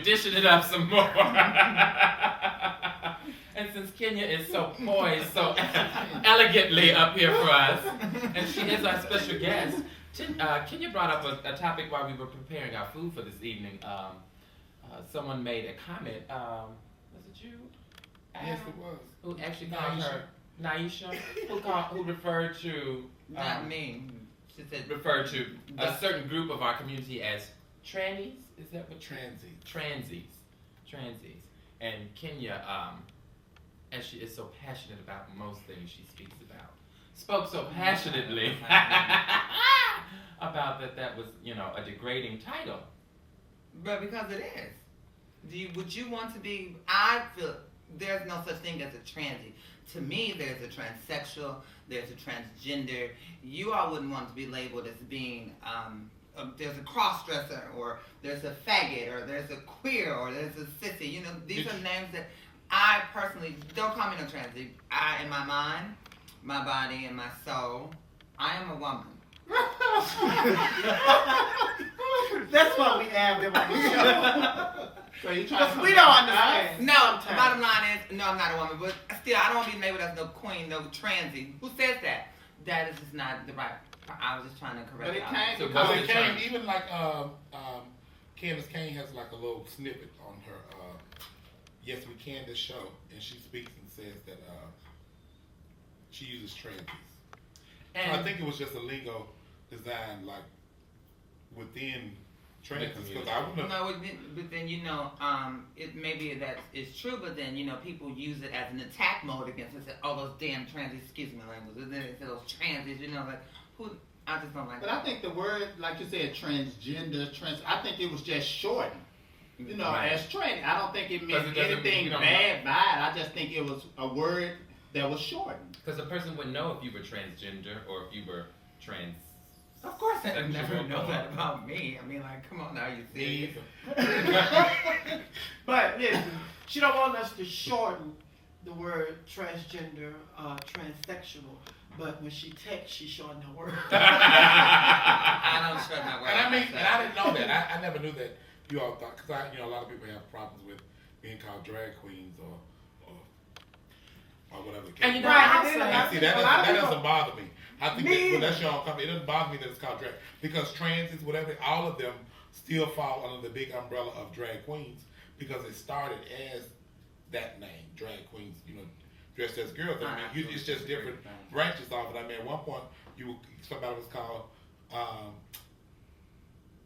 condition it up some more. And since Kenya is so poised, so elegantly up here for us, and she is our special guest, Kenya brought up a topic while we were preparing our food for this evening. Someone made a comment. Was it you? Yes, it was. Who actually called her Naisha? Who referred to not me. She said referred to a certain group of our community as trannies. Is that what Transies. Transies. And Kenya, as she is so passionate about most things she speaks about, spoke so passionately about that was, a degrading title. But because it is. Would you want to be? I feel there's no such thing as a transy. To me, there's a transsexual, there's a transgender. You all wouldn't want to be labeled as being, there's a cross-dresser, or there's a faggot, or there's a queer, or there's a sissy. These are names that I personally, don't call me no transy. In my mind, my body, and my soul, I am a woman. That's why we have them on the show. So you trying to we don't understand. No, bottom line is, no, I'm not a woman, but still, I don't want to be labeled as no queen, no transy. Who says that? That is just not the right. I was just trying to correct. But it came even like Candace Kane has like a little snippet on her Yes We Can this show, and she speaks and says that she uses transies. So I think it was just a lingo designed like within transies, because I wouldn't. No, but then it maybe that is true, but then people use it as an attack mode against us. Oh, those damn transies, excuse my language. And then they say those transies, like who? I just don't like. But that. I think the word, like you said, transgender, I think it was just shortened. As trans. I don't think it meant anything bad by it. I just think it was a word that was shortened. Because the person wouldn't know if you were transgender or if you were trans. Of course, I never know that about me. I mean, like, come on now, you see. But listen, she don't want us to shorten the word transgender, transsexual. But when she texts, she shortened her word. I don't shorten my word. And I didn't know that. I never knew that you all thought, because a lot of people have problems with being called drag queens or whatever the case. And that doesn't bother me. I think that's your own company. It doesn't bother me that it's called drag, because transies, whatever, all of them still fall under the big umbrella of drag queens, because it started as that name, drag queens. Dressed as girls. I mean, it's just different branches off it. I mean, at one point, somebody was called,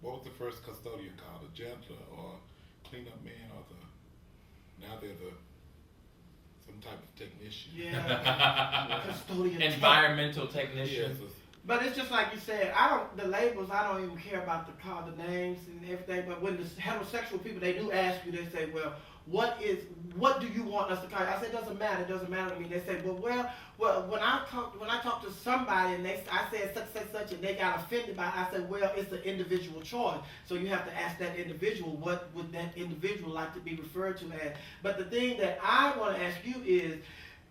what was the first custodian called? A janitor or cleanup man, or now they're some type of technician. Yeah. Custodian. Environmental technician. Yes. But it's just like you said, the labels, I don't even care about the names and everything, but when the heterosexual people, they do ask you, they say, well, what do you want us to call you? I said, it doesn't matter to me. They say, well, when I talk to somebody and I said such, and they got offended by it, I said, well, it's an individual choice. So you have to ask that individual, what would that individual like to be referred to as? But the thing that I want to ask you is,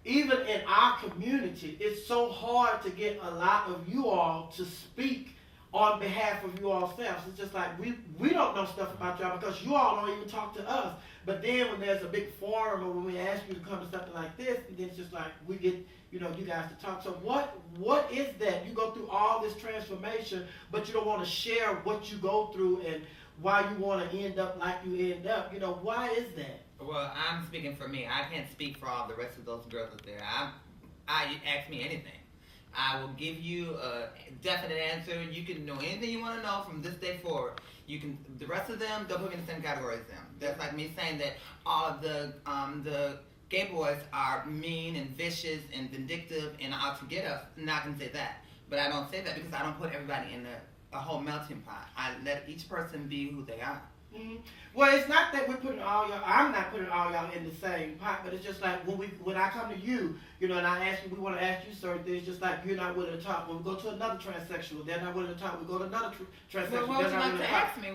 even in our community, it's so hard to get a lot of you all to speak on behalf of you all selves. It's just like we don't know stuff about y'all because you all don't even talk to us. But then when there's a big forum or when we ask you to come to something like this, then it's just like we get you guys to talk. So what is that? You go through all this transformation, but you don't want to share what you go through and why you want to end up like you end up. Why is that? Well, I'm speaking for me. I can't speak for all the rest of those girls out there. You ask me anything, I will give you a definite answer. You can know anything you want to know from this day forward. The rest of them, don't put me in the same category as them. That's like me saying that all of the gay boys are mean and vicious and vindictive and out to get us. I'm not going to say that. But I don't say that because I don't put everybody in a whole melting pot. I let each person be who they are. Mm-hmm. Well, it's not that we're putting all y'all. I'm not putting all y'all in the same pot, but it's just like when I come to you, and I ask you, we want to ask you certain things. Just like you're not willing to talk. When we go to another transsexual, they're not willing to talk. We go to another transsexual, Well, what they're would not you like willing to ask me?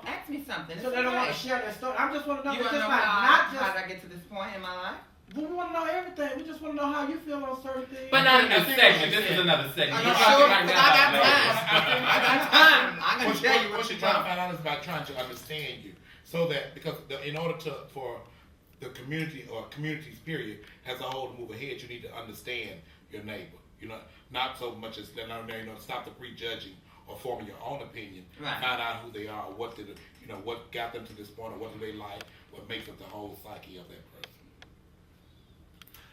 Ask me something. So they don't want to share their story. I just want to know. You want to know not how did I get to this point in my life? We want to know everything. We just want to know how you feel on certain things. But not in this segment. This is another segment. I got time. I'm going to tell you what you're trying to find out is about trying to understand you. So that, because in order for the community or communities period as a whole to move ahead, you need to understand your neighbor. You know, not so much as stop the prejudging or forming your own opinion. Right. Find out who they are, or what did what got them to this point, or what do they like, what makes up the whole psyche of that person.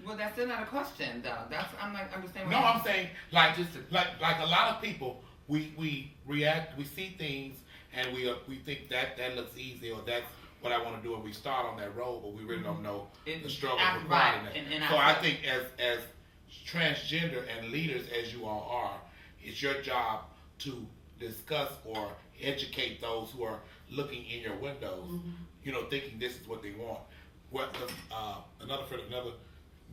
Well, that's still not a question, though. I'm like understanding. No, I'm saying like a lot of people, we react, we see things, and we think that looks easy, or that's what I want to do, and we start on that road, but we really don't know the struggle required in that. So I think as transgender and leaders as you all are, it's your job to discuss or educate those who are looking in your windows, thinking this is what they want. Another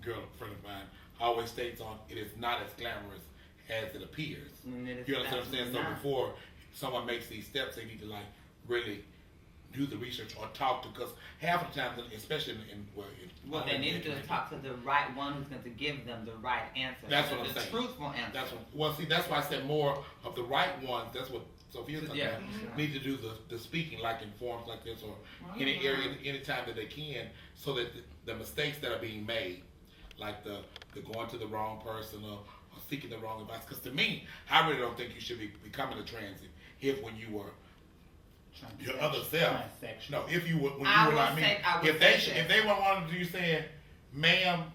girl friend of mine always states on, it is not as glamorous as it appears. You understand what I'm saying? So before someone makes these steps, they need to really do the research or talk to, because half of the time, especially what they need to do is talk to the right one who's going to give them the right answer. That's what I'm saying. The truthful answer. That's why I said more of the right ones. That's what Sophia's talking about. Need to do the speaking, like in forums like this, or any area, any time that they can, so that the mistakes that are being made, like the going to the wrong person or seeking the wrong advice. Because to me, I really don't think you should be becoming a transit if when you were your other self. No, if you were when you were like me. If they were wanting to you saying, "Ma'am,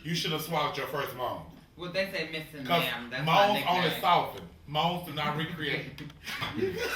you should have swallowed your first moan." Well, they say Miss and Because Ma'am. That's moans only soften. Moans do not recreate.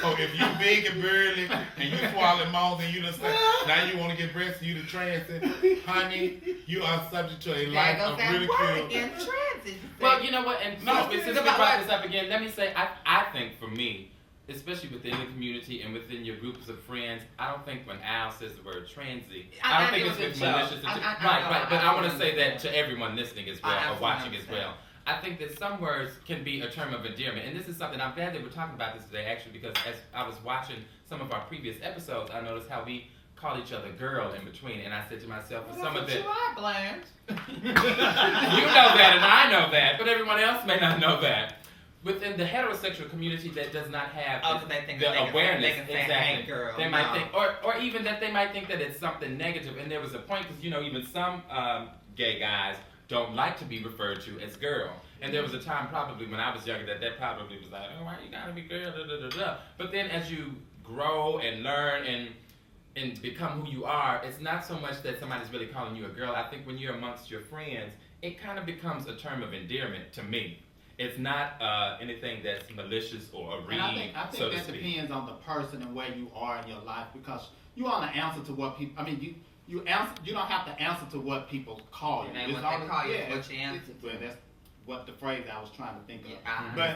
So if you big and burly and you swallow moans and you just say, now you want to get breast, you the transit, honey, you are subject to a life of ridicule. In transit. Well, you know what? And since we brought this up again, let me say, I think for me, especially within the community and within your groups of friends, I don't think when Al says the word transy, I don't think it's malicious. Right. But I want to say that to everyone listening as well, or watching as well. I think that some words can be a term of endearment. And this is something, I'm glad that we're talking about this today, actually, because as I was watching some of our previous episodes, I noticed how we call each other girl in between. And I said to myself, for some of the... You are, Blanche. You know that, and I know that, but everyone else may not know that. Within the heterosexual community that does not have the awareness, exactly, girl, they might think, or even that they might think that it's something negative. And there was a point, because even some gay guys don't like to be referred to as girl. And there was a time probably when I was younger that probably was like, oh, why you gotta be girl, da, da, da, da. But then as you grow and learn and become who you are, it's not so much that somebody's really calling you a girl. I think when you're amongst your friends, it kind of becomes a term of endearment to me. It's not anything that's malicious or a read, I think that depends on the person and where you are in your life, because you want to answer to what people. I mean, you don't have to answer to what people call you. And what they call you, what you answer to. Well, that's what the phrase I was trying to think of. Yeah,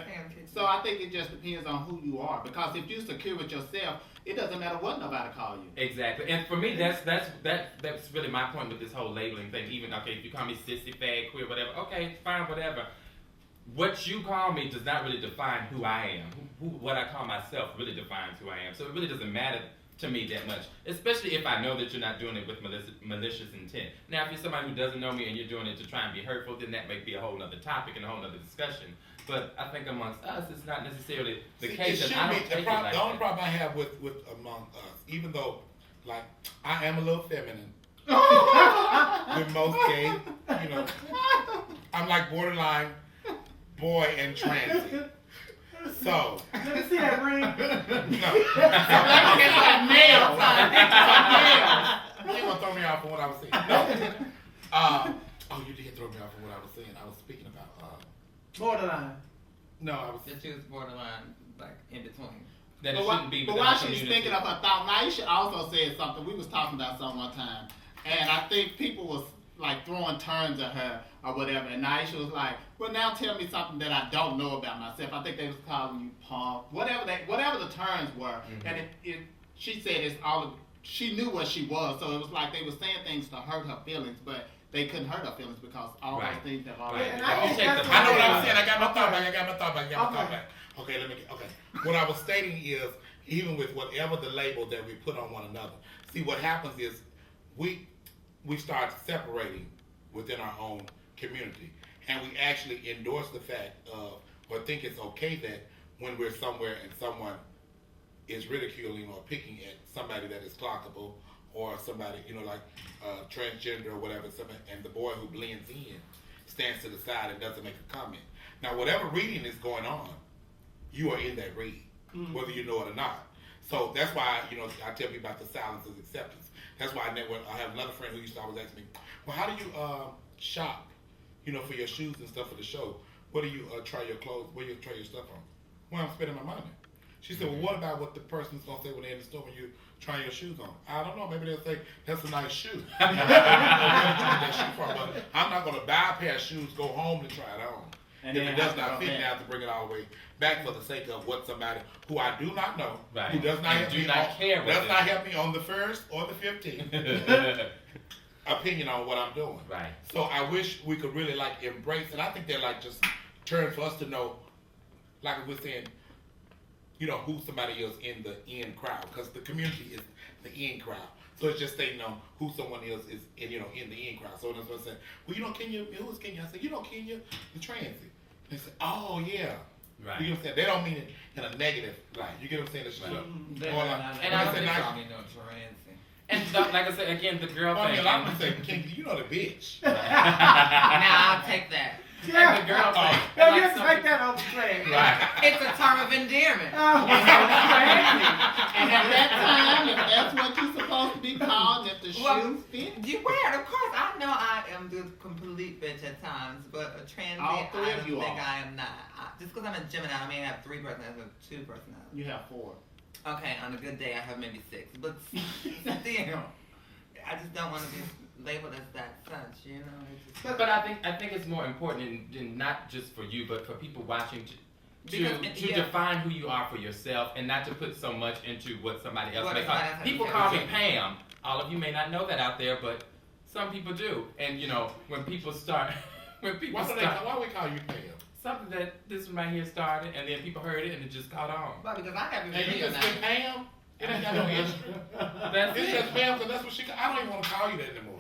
so I think it just depends on who you are, because if you're secure with yourself, it doesn't matter what nobody call you. Exactly, and for me, that's really my point with this whole labeling thing. Even if you call me sissy, fag, queer, whatever, okay, fine, whatever. What you call me does not really define who I am. What I call myself really defines who I am. So it really doesn't matter to me that much, especially if I know that you're not doing it with malicious intent. Now, if you're somebody who doesn't know me and you're doing it to try and be hurtful, then that may be a whole other topic and a whole other discussion. But I think amongst us, it's not necessarily the case. The only problem I have with among us, even though, like, I am a little feminine, with most gay, I'm like borderline boy and transit. So. Let me see that ring. No. It's like male. You gonna throw me off from what I was saying? No. You did throw me off from what I was saying. I was speaking about. Borderline. No, I was. That you was borderline, like in between. That it shouldn't be. But while she's thinking of her thought, Naisha also said something. We was talking about something one time, and I think people was like throwing terms at her or whatever, and Naisha was like, well, now tell me something that I don't know about myself. I think they was calling you punk, whatever the terms were. And she said she knew what she was, so it was like they were saying things to hurt her feelings, but they couldn't hurt her feelings because all those things have already. I know what I'm saying. I got my thought back. Okay, what I was stating is, even with whatever the label that we put on one another, see what happens is we start separating within our own community, and we actually endorse the fact of, or think it's okay that when we're somewhere and someone is ridiculing or picking at somebody that is clockable or somebody, like transgender or whatever, and the boy who blends in stands to the side and doesn't make a comment. Now, whatever reading is going on, you are in that read, whether you know it or not. So that's why, I tell people about the silence is acceptance. That's why I have another friend who used to always ask me, well, how do you shop, for your shoes and stuff for the show? Where do you try your clothes? Where do you try your stuff on? Well, I'm spending my money. She said, well, what about what the person's going to say when they're in the store when you try your shoes on? I don't know. Maybe they'll say, that's a nice shoe. But I'm not going to buy a pair of shoes, go home and try it on. And if it does not fit, I have to bring it all the way back for the sake of what somebody who I do not know, who does not help me on the 1st or the 15th opinion on what I'm doing. Right. So I wish we could really embrace, and I think they're just turn for us to know, like we're saying, who somebody is in the in crowd, because the community is the in crowd. So it's just they know who someone is in, in the in crowd. So that's what I said. Well, Kenya, who's Kenya? I said, Kenya, the transit. They said, oh yeah. Right. You get what I'm saying? They don't mean it in a negative light. You get what I'm saying? It's and I don't call me no transit. And like I said again, the girl thing. A lot of people say, Kenya, you know the bitch. Now I'll take that. Yeah. And the girl thing. No, you take that off the train. Right. It's a term of endearment. Oh, And at that time, if that's what you're supposed to be called, if the shoes fit. You wear it, of course. I know I am the complete bitch at times, but a transient, All three I of you don't think are. I am not. Just because I'm a Gemini, I may have 3 personalities or 2 personalities. You have 4. Okay, on a good day, I have maybe 6. But still, I just don't want to be labeled as that such, It's just, But I think it's more important, and not just for you, but for people watching to define who you are for yourself, and not to put so much into what somebody else may call. People call me Pam. All of you may not know that out there, but some people do. And when people start, Why we call you Pam? Something that this one right here started, and then people heard it, and it just caught on. well, because I have And you just say Pam? It ain't got no issue. It's just Pam, because that's what she. I don't even want to call you that anymore.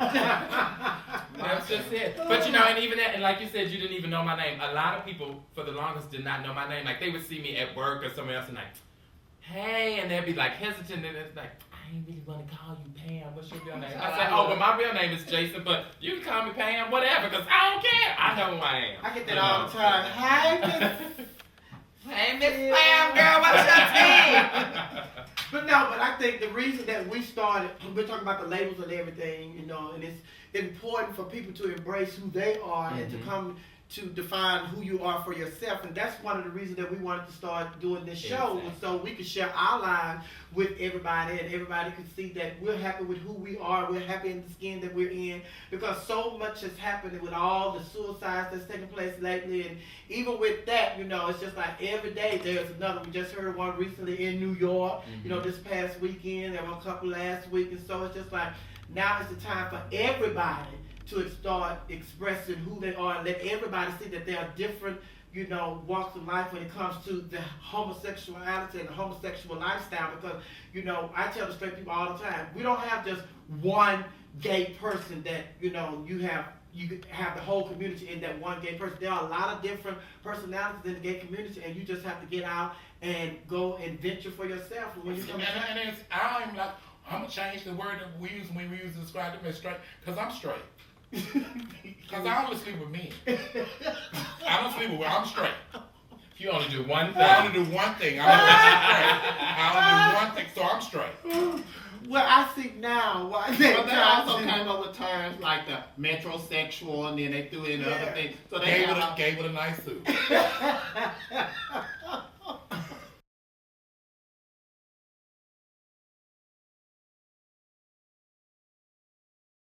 That's just it. But and even that, and like you said, you didn't even know my name. A lot of people, for the longest, did not know my name. Like they would see me at work or somewhere else, and hey, and they'd be hesitant, and it's I ain't really want to call you Pam. What's your real name? I said, but my real name is Jason, but you can call me Pam, whatever, because I don't care. I know who I am. I get that all the time. Hi, Miss. Hey, Miss Pam, girl, what's your tea? But I think the reason that we started, we're talking about the labels and everything, and it's important for people to embrace who they are and to come to define who you are for yourself. And that's one of the reasons that we wanted to start doing this show, was so we could share our lives with everybody, and everybody could see that we're happy with who we are, we're happy in the skin that we're in, because so much has happened with all the suicides that's taking place lately. And even with that, it's just every day there's another. We just heard one recently in New York, this past weekend. There were a couple last week. And so it's just now is the time for everybody to start expressing who they are, and let everybody see that there are different, walks of life when it comes to the homosexuality and the homosexual lifestyle. Because, I tell the straight people all the time, we don't have just one gay person that, you have the whole community in that one gay person. There are a lot of different personalities in the gay community, and you just have to get out and go and venture for yourself. When you come I'm gonna change the word that we use when we use to describe them as straight, because I'm straight. Because I only sleep with men. I don't sleep with women. I'm straight. You only do one thing. I only do one thing. I only do one thing, so I'm straight. Well, I see now why But they also came up with terms like the metrosexual, and then they threw in other things. So they gave it a nice suit.